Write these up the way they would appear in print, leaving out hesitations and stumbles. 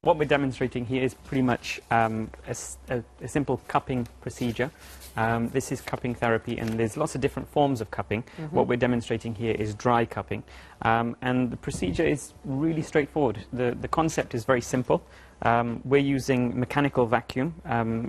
what we're demonstrating here is pretty much a simple cupping procedure. This is cupping therapy, and there's lots of different forms of cupping. What we're demonstrating here is dry cupping. And the procedure is really straightforward. The concept is very simple. We're using mechanical vacuum.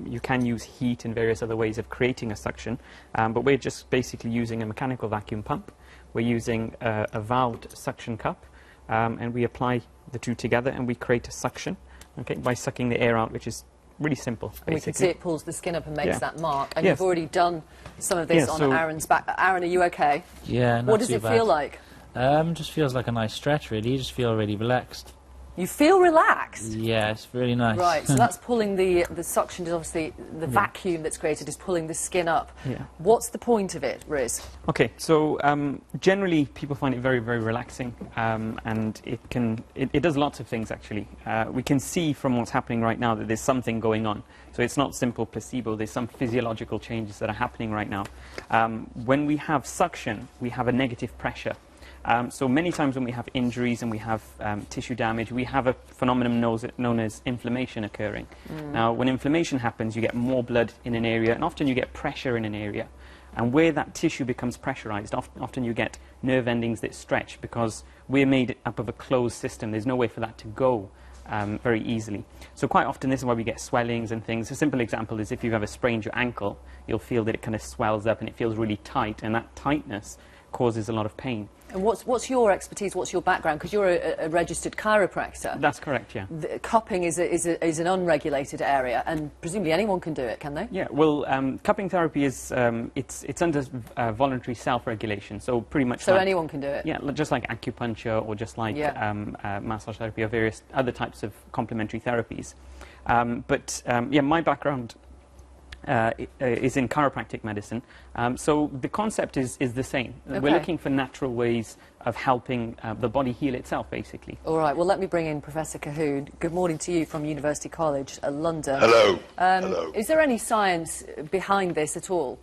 You can use heat and various other ways of creating a suction, but we're just basically using a mechanical vacuum pump. We're using a valved suction cup, and we apply the two together and we create a suction, okay, by sucking the air out, which is really simple, basically. And we can see it pulls the skin up and makes that mark. And Yes. you've already done some of this on so Aaron's back. Aaron, are you okay? Yeah, not What does too it bad. feel like? Just feels like a nice stretch, really. You just feel really relaxed. You feel relaxed? Yeah, it's really nice. Right, so that's pulling the suction, is obviously the vacuum that's created is pulling the skin up. Yeah. What's the point of it, Riz? Okay, so generally people find it very, very relaxing, and it does lots of things, actually. We can see from what's happening right now that there's something going on. So it's not simple placebo, there's some physiological changes that are happening right now. When we have suction, we have a negative pressure. So many times when we have injuries and we have tissue damage, we have a phenomenon known as inflammation occurring. Now, when inflammation happens, you get more blood in an area, and often you get pressure in an area. And where that tissue becomes pressurized, often you get nerve endings that stretch, because we're made up of a closed system. There's no way for that to go very easily. So quite often this is why we get swellings and things. A simple example is if you've ever sprained your ankle, you'll feel that it kind of swells up and it feels really tight, and that tightness causes a lot of pain. And what's your expertise, what's your background? Because you're a registered chiropractor. That's correct, yeah. Cupping is an unregulated area, and presumably anyone can do it, can they? Yeah, well, cupping therapy is, it's under voluntary self-regulation, so pretty much So like, anyone can do it? Yeah, just like acupuncture or just like massage therapy or various other types of complementary therapies. Yeah, my background is in chiropractic medicine. So the concept is the same. Okay. We're looking for natural ways of helping the body heal itself, basically. All right, well, let me bring in Professor Cahoon. Good morning to you from University College London. Hello. Hello. Is there any science behind this at all?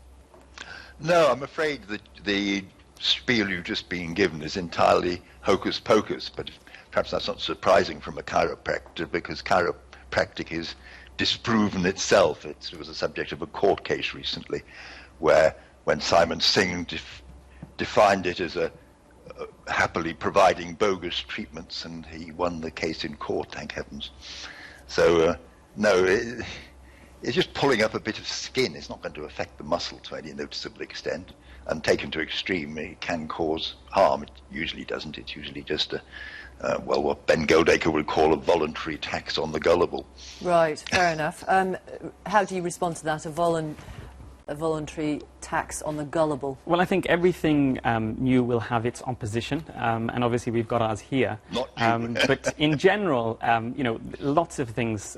No, I'm afraid that the spiel you've just been given is entirely hocus pocus, but perhaps that's not surprising from a chiropractor, because chiropractic is disproven itself. It was the subject of a court case recently where, when Simon Singh defined it as a happily providing bogus treatments, and he won the case in court, thank heavens. So no, it's just pulling up a bit of skin. It's not going to affect the muscle to any noticeable extent, and taken to extreme it can cause harm. It usually doesn't. It's usually just well, what Ben Goldacre would call a voluntary tax on the gullible. Right, fair enough. How do you respond to that, a voluntary tax on the gullible? Well, I think everything new will have its opposition, and obviously we've got ours here. Not you. But in general, you know, lots of things,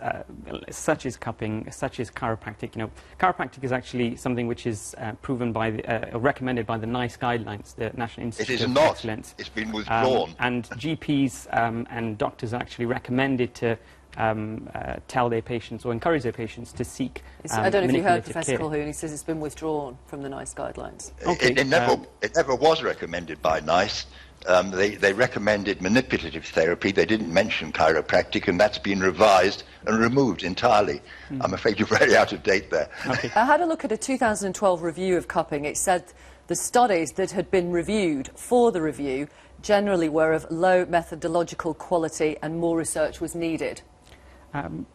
such as cupping, such as chiropractic. You know, chiropractic is actually something which is proven by, recommended by the NICE guidelines, the National Institute of Excellence. It's been withdrawn. And GPs and doctors are actually recommended to tell their patients or encourage their patients to seek I don't know if you heard manipulative Professor care. Colquhoun, he says it's been withdrawn from the NICE guidelines. Okay, It never was recommended by NICE. They recommended manipulative therapy. They didn't mention chiropractic, and that's been revised and removed entirely. I'm afraid you're very out of date there. Okay. I had a look at a 2012 review of cupping. It said the studies that had been reviewed for the review generally were of low methodological quality and more research was needed.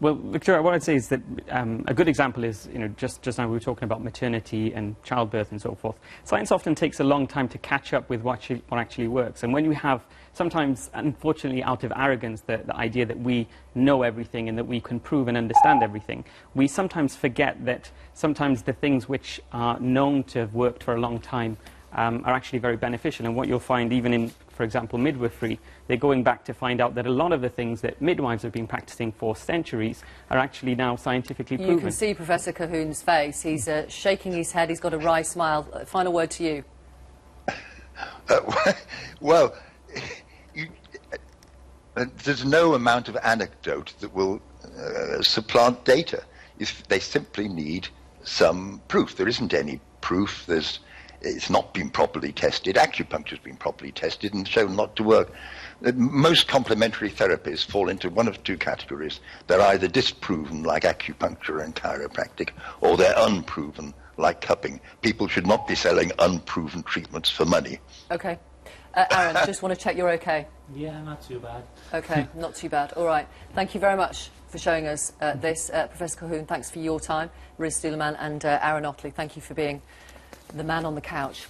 Well, Victoria, what I'd say is that a good example is, you know, just now we were talking about maternity and childbirth and so forth. Science often takes a long time to catch up with what actually works. And when you have, sometimes, unfortunately, out of arrogance, the idea that we know everything and that we can prove and understand everything, we sometimes forget that sometimes the things which are known to have worked for a long time are actually very beneficial. And what you'll find even in, for example, midwifery, they're going back to find out that a lot of the things that midwives have been practicing for centuries are actually now scientifically proven. You can see Professor Colquhoun's face. He's shaking his head. He's got a wry smile. Final word to you. Well, there's no amount of anecdote that will supplant data. They simply need some proof. There isn't any proof. There's it's not been properly tested. Acupuncture has been properly tested and shown not to work. Most complementary therapies fall into one of two categories. They're either disproven, like acupuncture and chiropractic, or they're unproven, like cupping. People should not be selling unproven treatments for money. Okay. Aaron, just want to check you're okay. Yeah, not too bad. Okay, not too bad. All right. Thank you very much for showing us this. Professor Colquhoun, thanks for your time. Riz Stuleman and Aaron Otley, thank you for being the man on the couch.